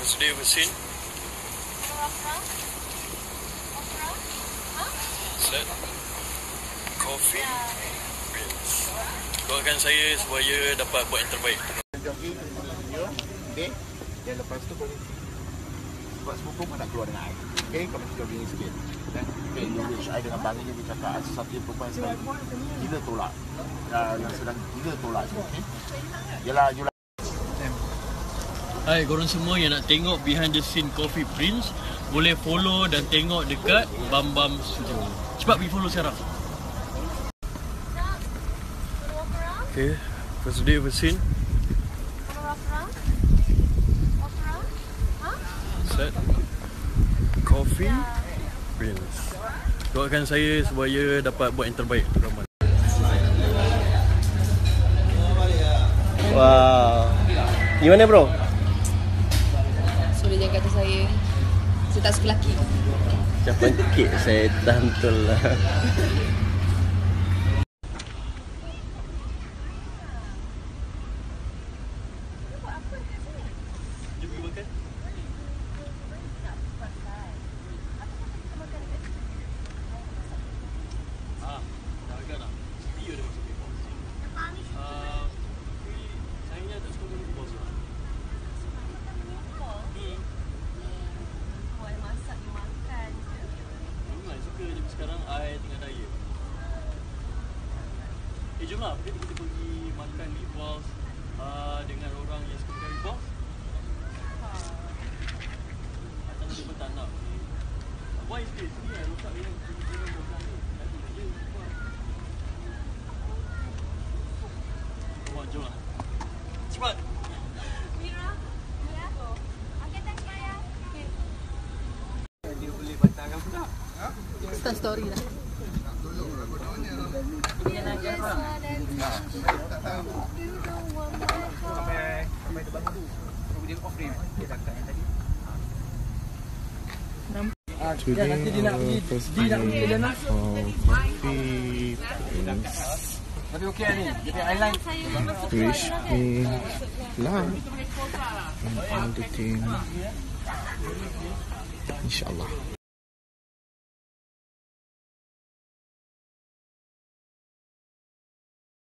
First day of the scene. Set. Coffee. Beans. Doakan saya supaya dapat buat yang terbaik. Jogging, okay. Dan lepas tu boleh sebab sepupu pun nak keluar dengan air. Okay, kau mesti jogging sikit. Okay, you wish I dengan bangnya dia cakap sesuatu yang perempuan sekali gila tolak. Yang sedang gila tolak. Okay. Yelah, you Hai korang semua yang nak tengok behind the scene Coffee Prince, boleh follow dan tengok dekat Bambam Studio. Cepat pergi follow sekarang. Okay, first day of the scene. Set. Coffee Prince. Doakan saya supaya dapat buat yang terbaik. Wow. Gimana bro? So dia jangan kata saya tak suka lelaki. Ucapan kek setan betul lah. Sekarang I tengah diet. Jomlah kita pergi makan meatballs dengan orang yang suka makan meatballs. Macam tu pun tak nak. Why is this? Ni rosak yang bosan ni. Come on, jomlah. Cepat. Mira, angkat tangan saya. dia boleh batalkan pula. Start story lah. Sampai depan tu. Dia off frame. Dia cakap yang tadi. Nanti dia nak pergi Dana. Tapi okey ni. Dia highlight. Wish me luck and all the team. InsyaAllah.